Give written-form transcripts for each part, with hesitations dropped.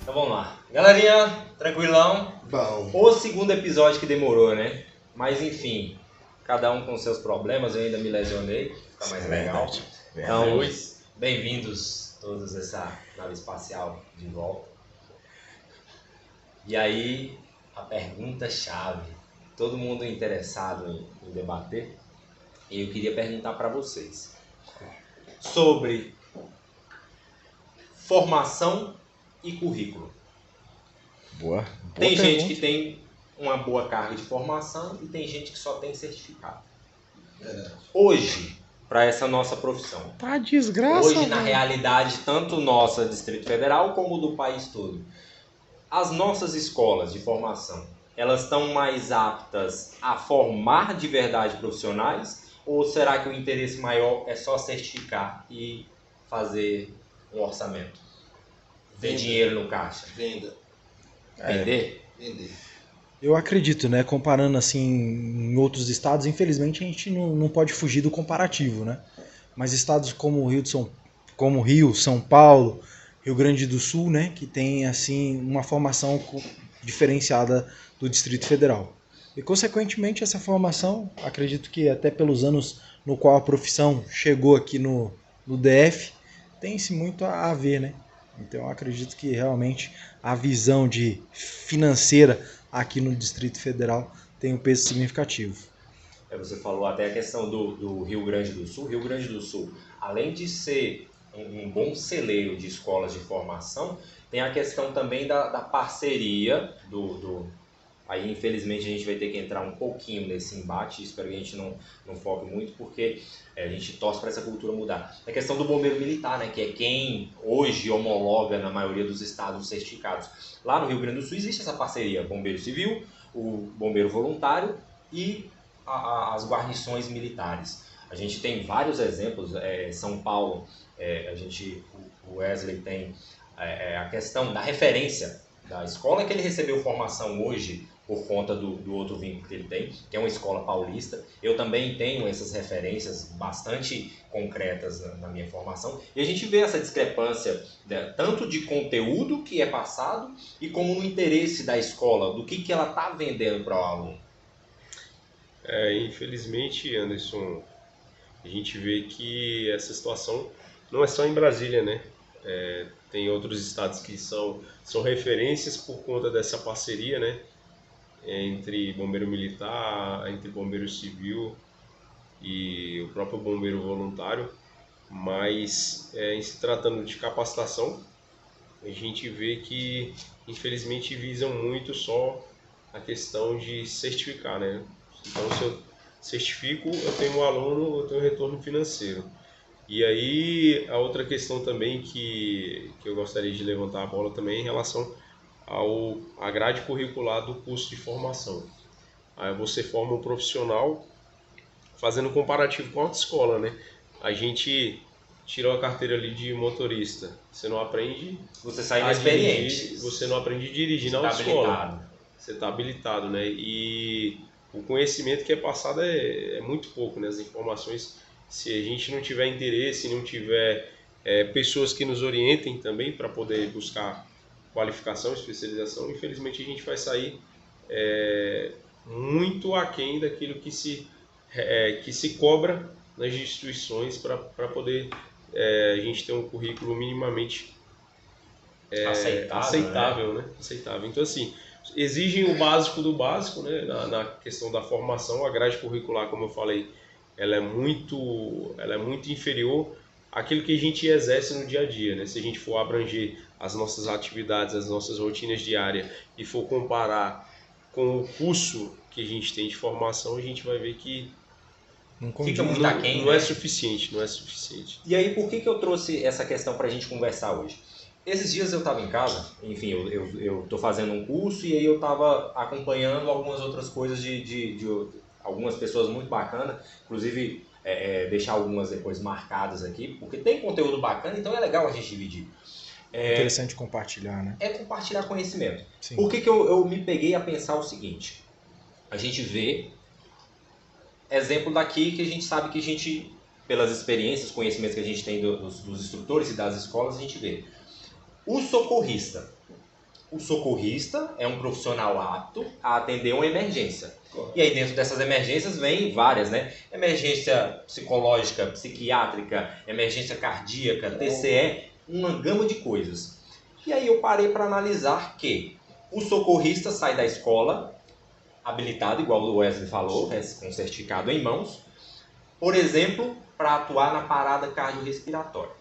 Então vamos lá. Galerinha, tranquilão? Bom. O segundo episódio que demorou, né? Mas enfim, cada um com seus problemas, eu ainda me lesionei, fica mais legal. Então, bem-vindos todos a essa nave espacial de volta. E aí, a pergunta-chave, todo mundo interessado em debater, e eu queria perguntar para vocês sobre formação e currículo. Boa Tem pergunta. gente que tem uma boa carga de formação e tem gente que só tem certificado. Hoje, para essa nossa profissão, Tá desgraça. hoje na realidade, tanto nossa Distrito Federal como do país todo, as nossas escolas de formação, elas estão mais aptas a formar de verdade profissionais? Ou será que o interesse maior é só certificar e fazer um orçamento? Ter dinheiro no caixa? Venda. Vender? Vender. Eu acredito, né? Comparando assim em outros estados, infelizmente a gente não pode fugir do comparativo, né? Mas estados como o Rio, São Paulo, Rio Grande do Sul, né? Que tem assim uma formação diferenciada do Distrito Federal. E consequentemente essa formação, acredito que até pelos anos no qual a profissão chegou aqui no DF, tem-se muito a ver, né? Então eu acredito que realmente a visão de financeira aqui no Distrito Federal tem um peso significativo. Você falou até a questão do Rio Grande do Sul. Rio Grande do Sul, além de ser um bom celeiro de escolas de formação, tem a questão também da parceria Aí, infelizmente, a gente vai ter que entrar um pouquinho nesse embate, espero que a gente não foque muito, porque a gente torce para essa cultura mudar. A questão do bombeiro militar, né, que é quem hoje homologa na maioria dos estados certificados. Lá no Rio Grande do Sul existe essa parceria, bombeiro civil, o bombeiro voluntário e as guarnições militares. A gente tem vários exemplos, São Paulo, o Wesley tem a questão da referência da escola que ele recebeu formação hoje por conta do outro vínculo que ele tem, que é uma escola paulista. Eu também tenho essas referências bastante concretas na minha formação. E a gente vê essa discrepância, tanto de conteúdo que é passado e como no interesse da escola, do que ela está vendendo para o aluno. Infelizmente, Anderson, a gente vê que essa situação não é só em Brasília, né? Tem outros estados que são referências por conta dessa parceria, né? Entre bombeiro militar, entre bombeiro civil e o próprio bombeiro voluntário. Mas em se tratando de capacitação, a gente vê que infelizmente visam muito só a questão de certificar, né? Então, se eu certifico, eu tenho um aluno, eu tenho retorno financeiro. E aí, a outra questão também que eu gostaria de levantar a bola também em relação à grade curricular do curso de formação. Aí você forma um profissional fazendo um comparativo com a autoescola, né? A gente tirou a carteira ali de motorista, você não aprende... Você sai inexperiente. Dirigir, você não aprende a dirigir na autoescola. Você está habilitado, né? E o conhecimento que é passado é muito pouco, né? As informações, se a gente não tiver interesse, não tiver pessoas que nos orientem também para poder buscar qualificação, especialização, infelizmente a gente vai sair muito aquém daquilo que se cobra nas instituições para poder a gente ter um currículo minimamente aceitável, né? Aceitável. Então, assim, exigem o básico do básico, né? Na questão da formação, a grade curricular, como eu falei, ela é muito inferior àquilo que a gente exerce no dia a dia, né? Se a gente for abranger as nossas atividades, as nossas rotinas diárias e for comparar com o curso que a gente tem de formação, a gente vai ver que fica muito aquém, não é suficiente, não é suficiente. E aí, por que eu trouxe essa questão para a gente conversar hoje? Esses dias eu estava em casa, enfim, eu estou fazendo um curso e aí eu estava acompanhando algumas outras coisas de algumas pessoas muito bacanas, inclusive deixar algumas depois marcadas aqui, porque tem conteúdo bacana, então é legal a gente dividir. Interessante compartilhar, né? É compartilhar conhecimento. Sim. Por que eu me peguei a pensar o seguinte? A gente vê exemplo daqui que a gente sabe que a gente, pelas experiências, conhecimentos que a gente tem dos instrutores e das escolas, a gente vê. O socorrista, O socorrista é um profissional apto a atender uma emergência. E aí dentro dessas emergências vem várias, né? Emergência psicológica, psiquiátrica, emergência cardíaca, TCE, uma gama de coisas. E aí eu parei para analisar que o socorrista sai da escola habilitado, igual o Wesley falou, com certificado em mãos, por exemplo, para atuar na parada cardiorrespiratória.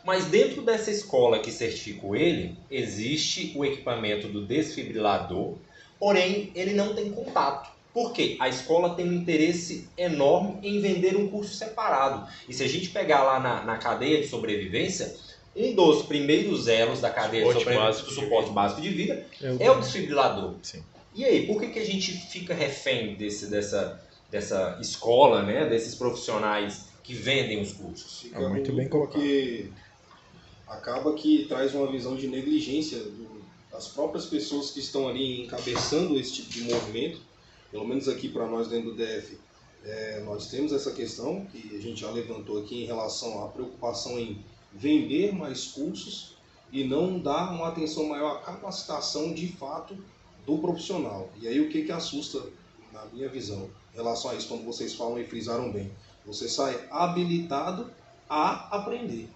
Mas dentro dessa escola que certificou ele, existe o equipamento do desfibrilador, porém ele não tem contato. Por quê? A escola tem um interesse enorme em vender um curso separado. E se a gente pegar lá na cadeia de sobrevivência, um dos primeiros elos da cadeia de sobrevivência do suporte básico de vida é o desfibrilador. Sim. E aí, por que a gente fica refém dessa escola, né, desses profissionais que vendem os cursos? Fica muito bem colocado. Porque acaba que traz uma visão de negligência das próprias pessoas que estão ali encabeçando esse tipo de movimento. Pelo menos aqui para nós dentro do DF, nós temos essa questão que a gente já levantou aqui em relação à preocupação em vender mais cursos e não dar uma atenção maior à capacitação de fato do profissional. E aí o que assusta, na minha visão, em relação a isso, quando vocês falam e frisaram bem, você sai habilitado a aprender.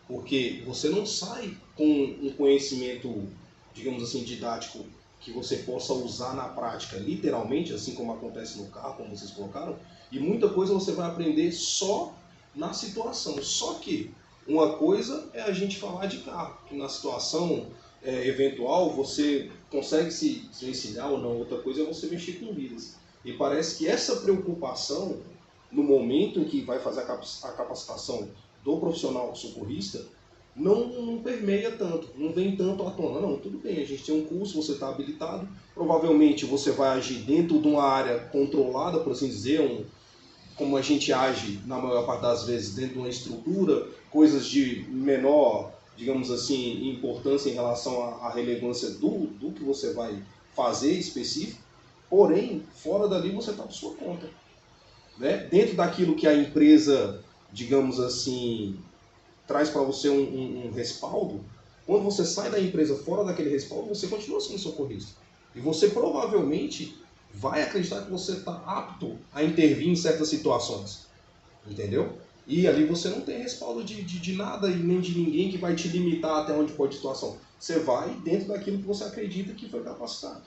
Porque você não sai com um conhecimento, digamos assim, didático que você possa usar na prática, literalmente, assim como acontece no carro, como vocês colocaram, e muita coisa você vai aprender só na situação. Só que uma coisa é a gente falar de carro, que na situação eventual você consegue se desvencilhar ou não, outra coisa é você mexer com vidas. E parece que essa preocupação, no momento em que vai fazer a capacitação do profissional socorrista, não permeia tanto, não vem tanto à tona. Não, tudo bem, a gente tem um curso, você está habilitado, provavelmente você vai agir dentro de uma área controlada, por assim dizer, como a gente age na maior parte das vezes dentro de uma estrutura, coisas de menor, digamos assim, importância em relação à relevância do que você vai fazer específico, porém, fora dali você está por sua conta. Né? Dentro daquilo que a empresa, digamos assim, traz para você um respaldo, quando você sai da empresa fora daquele respaldo, você continua sendo socorrista. E você provavelmente vai acreditar que você está apto a intervir em certas situações. Entendeu? E ali você não tem respaldo de nada e nem de ninguém que vai te limitar até onde pode a situação. Você vai dentro daquilo que você acredita que foi capacitado.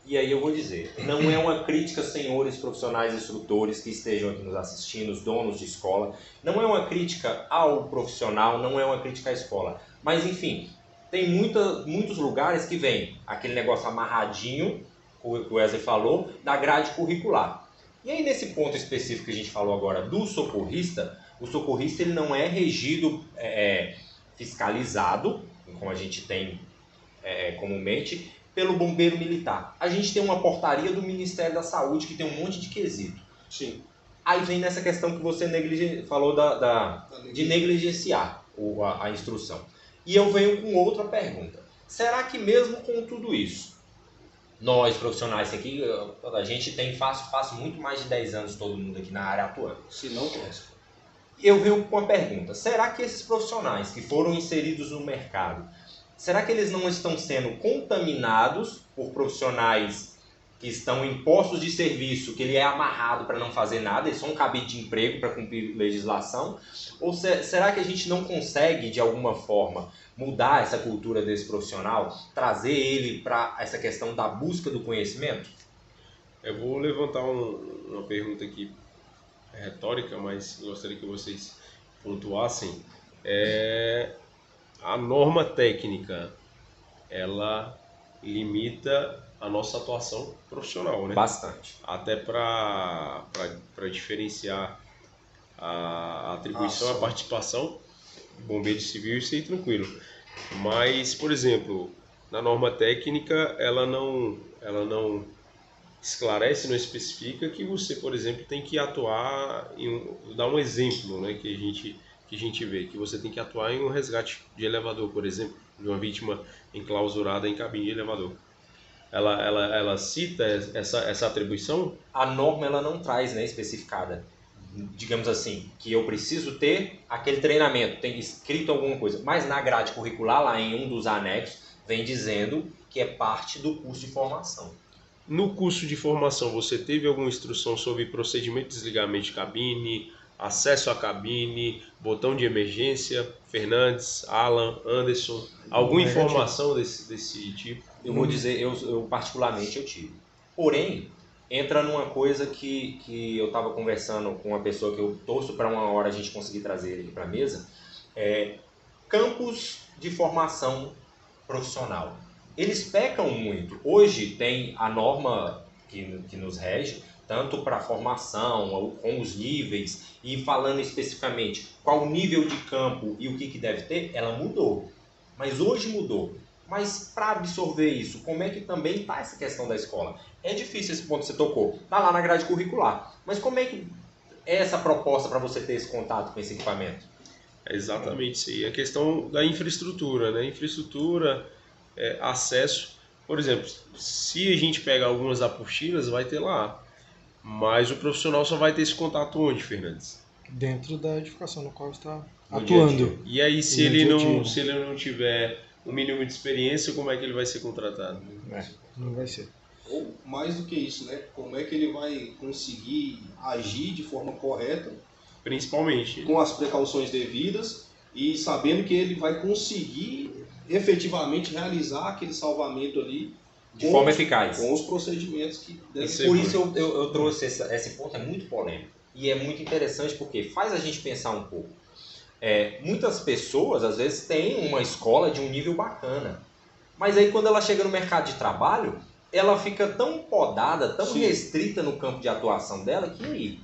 E aí eu vou dizer, não é uma crítica, senhores profissionais instrutores que estejam aqui nos assistindo, os donos de escola, não é uma crítica ao profissional, não é uma crítica à escola. Mas enfim, tem muitos lugares que vem aquele negócio amarradinho, que o Wesley falou, da grade curricular. E aí nesse ponto específico que a gente falou agora do socorrista, o socorrista ele não é regido, fiscalizado, como a gente tem comumente, pelo bombeiro militar. A gente tem uma portaria do Ministério da Saúde que tem um monte de quesito. Sim. Aí vem nessa questão que você falou de negligenciar a instrução. E eu venho com outra pergunta. Será que mesmo com tudo isso, nós profissionais aqui, a gente tem fácil muito mais de 10 anos todo mundo aqui na área atuando. Se não conhece. Eu venho com uma pergunta. Será que esses profissionais que foram inseridos no mercado, será que eles não estão sendo contaminados por profissionais que estão em postos de serviço, que ele é amarrado para não fazer nada, eles são um cabide de emprego para cumprir legislação? Ou será que a gente não consegue, de alguma forma, mudar essa cultura desse profissional, trazer ele para essa questão da busca do conhecimento? Eu vou levantar uma pergunta aqui retórica, mas gostaria que vocês pontuassem. A norma técnica, ela limita a nossa atuação profissional, né? Bastante. Até para diferenciar a atribuição, a participação do bombeiro civil, isso aí tranquilo. Mas, por exemplo, na norma técnica, ela não esclarece, não especifica que você, por exemplo, tem que atuar dar um exemplo, né, que a gente vê, que você tem que atuar em um resgate de elevador, por exemplo, de uma vítima enclausurada em cabine de elevador. Ela cita essa atribuição? A norma ela não traz, né, especificada, digamos assim, que eu preciso ter aquele treinamento, tem escrito alguma coisa, mas na grade curricular, lá em um dos anexos, vem dizendo que é parte do curso de formação. No curso de formação, você teve alguma instrução sobre procedimento de desligamento de cabine, acesso à cabine, botão de emergência? Fernandes, Alan, Anderson, alguma informação desse tipo? Eu vou dizer, eu particularmente eu tive. Porém, entra numa coisa que eu estava conversando com uma pessoa que eu torço para uma hora a gente conseguir trazer ele para a mesa, campos de formação profissional. Eles pecam muito. Hoje tem a norma que nos rege, tanto para a formação, com os níveis, e falando especificamente qual o nível de campo e o que deve ter, ela mudou. Mas hoje mudou. Mas para absorver isso, como é que também está essa questão da escola? É difícil esse ponto que você tocou. Está lá na grade curricular. Mas como é que é essa proposta para você ter esse contato com esse equipamento? É exatamente isso aí. A questão da infraestrutura, né? Infraestrutura, acesso. Por exemplo, se a gente pegar algumas apostilas, vai ter lá. Mas o profissional só vai ter esse contato onde, Fernandes? Dentro da edificação no qual está No atuando. dia a dia. E aí, se ele não tiver um mínimo de experiência, como é que ele vai ser contratado? Não vai ser. Ou mais do que isso, né? Como é que ele vai conseguir agir de forma correta, Principalmente. com as precauções devidas e sabendo que ele vai conseguir efetivamente realizar aquele salvamento ali De forma eficaz. com os procedimentos que devem ser. Por isso eu trouxe esse ponto, é muito polêmico. E é muito interessante porque faz a gente pensar um pouco. Muitas pessoas, às vezes, têm uma escola de um nível bacana. Mas aí, quando ela chega no mercado de trabalho, ela fica tão podada, tão restrita no campo de atuação dela, que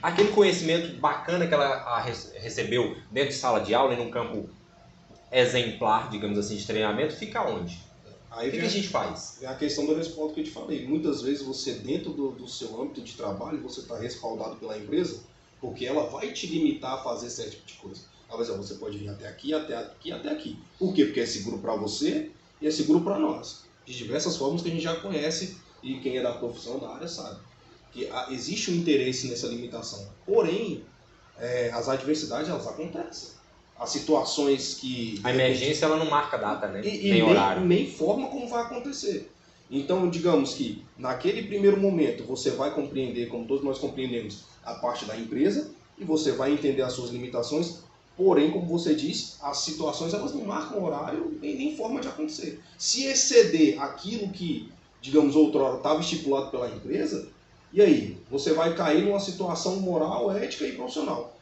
aquele conhecimento bacana que ela recebeu dentro de sala de aula e num campo exemplar, digamos assim, de treinamento, fica onde? Aí O que a gente faz? É a questão do respaldo que eu te falei. Muitas vezes você, dentro do seu âmbito de trabalho, você está respaldado pela empresa, porque ela vai te limitar a fazer certo tipo de coisa. Ela vai dizer, você pode vir até aqui, até aqui, até aqui. Por quê? Porque é seguro para você e é seguro para nós. De diversas formas que a gente já conhece e quem é da profissão, da área, sabe. Que existe um interesse nessa limitação. Porém, as adversidades, elas acontecem. As situações que... A emergência, ela não marca data, né? Nem horário. Nem forma como vai acontecer. Então, digamos que naquele primeiro momento você vai compreender, como todos nós compreendemos, a parte da empresa e você vai entender as suas limitações. Porém, como você disse, as situações elas não marcam horário e nem forma de acontecer. Se exceder aquilo que, digamos, outrora estava estipulado pela empresa, e aí? Você vai cair numa situação moral, ética e profissional.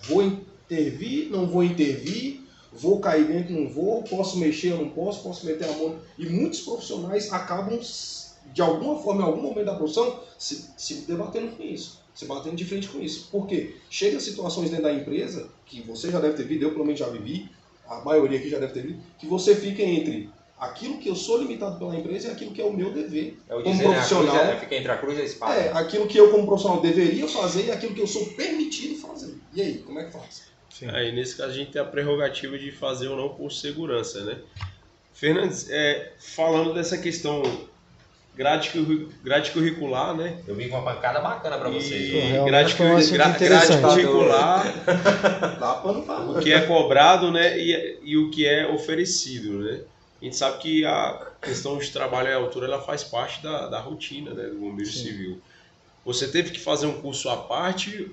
Vou intervir, não vou intervir, vou cair dentro, não vou, posso mexer, eu não posso meter a mão. E muitos profissionais acabam, de alguma forma, em algum momento da profissão, se debatendo com isso, se batendo de frente com isso. Por quê? Chega situações dentro da empresa, que você já deve ter visto, eu pelo menos já vivi, a maioria aqui já deve ter visto, que você fica entre aquilo que eu sou limitado pela empresa e aquilo que é o meu dever como profissional. Fica entre a cruz e a espada. Aquilo que eu como profissional deveria fazer e aquilo que eu sou permitido fazer. E aí, como é que faz? Aí, nesse caso, a gente tem a prerrogativa de fazer ou não por segurança, né? Fernandes, falando dessa questão grade curricular, né? Eu vim com uma pancada bacana para vocês. Grade curricular, Dá pra não falar. o que é cobrado, né? E o que é oferecido, né? A gente sabe que a questão de trabalho à altura ela faz parte da rotina, né, do bombeiro civil. Você teve que fazer um curso à parte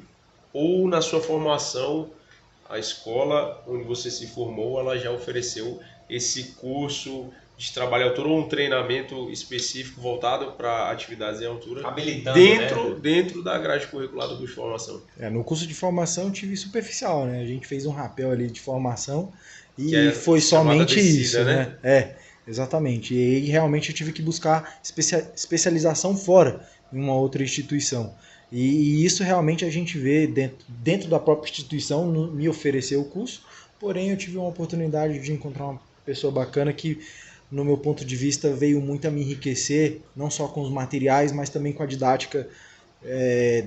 ou na sua formação a escola onde você se formou ela já ofereceu esse curso de trabalho à altura ou um treinamento específico voltado para atividades em altura dentro da grade curricular do curso de formação? No curso de formação eu tive superficial, né? A gente fez um rapel ali de formação e foi somente isso, né? Exatamente. E aí realmente eu tive que buscar especialização fora, em uma outra instituição. E isso realmente a gente vê dentro da própria instituição, me ofereceu o curso, porém eu tive uma oportunidade de encontrar uma pessoa bacana que, no meu ponto de vista, veio muito a me enriquecer, não só com os materiais, mas também com a didática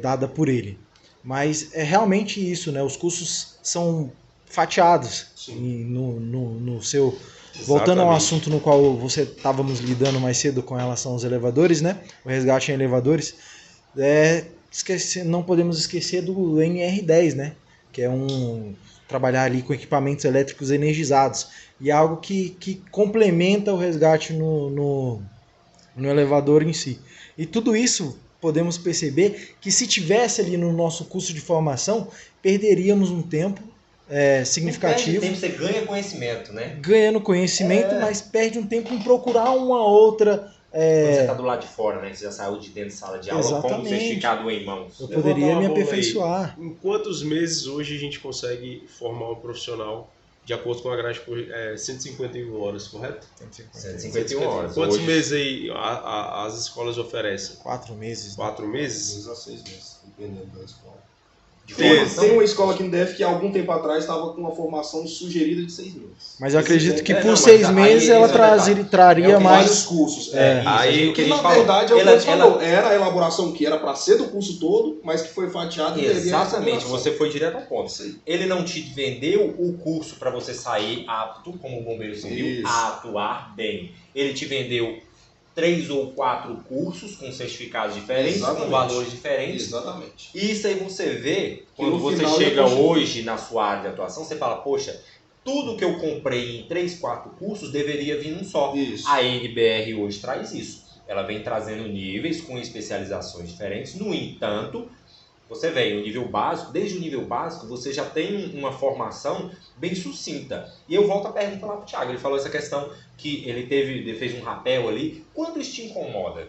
dada por ele. Mas é realmente isso, né? Os cursos são fatiados no seu... Exatamente. Voltando ao assunto no qual estávamos lidando mais cedo com relação aos elevadores, né? O resgate em elevadores, não podemos esquecer do NR10, né? que é trabalhar ali com equipamentos elétricos energizados. E é algo que complementa o resgate no elevador em si. E tudo isso podemos perceber que se tivesse ali no nosso curso de formação, perderíamos um tempo significativo. Tempo, você ganha conhecimento, né? Ganhando conhecimento, mas perde um tempo em procurar uma outra... Quando você está do lado de fora, né? Você já saiu de dentro da sala de aula com o certificado em mãos. Eu poderia me aperfeiçoar. Em quantos meses hoje a gente consegue formar um profissional de acordo com a grade por 151 horas, correto? 151 horas. Quantos hoje... meses aí as escolas oferecem? 4 meses. 4 meses? 2 a 6 meses, dependendo da escola. Tem uma escola aqui no DF que há algum tempo atrás estava com uma formação sugerida de 6 meses. Mas eu acredito que por 6 meses ela traria mais... vários cursos. Aí o que na verdade é o que você falou. Era a elaboração que era para ser do curso todo, mas que foi fatiado e exatamente, você foi direto ao ponto. Ele não te vendeu o curso para você sair apto, como bombeiro civil, a atuar bem. Ele te vendeu 3 ou 4 cursos com certificados diferentes, com valores diferentes. Exatamente. E isso aí você vê, quando você chega hoje na sua área de atuação, você fala, poxa, tudo que eu comprei em 3, 4 cursos deveria vir num só. Isso. A NBR hoje traz isso. Ela vem trazendo níveis com especializações diferentes. No entanto, você vem o nível básico, desde o nível básico você já tem uma formação bem sucinta. E eu volto a pergunta lá para o Thiago, ele falou essa questão que ele fez um rapel ali. Quanto isso te incomoda?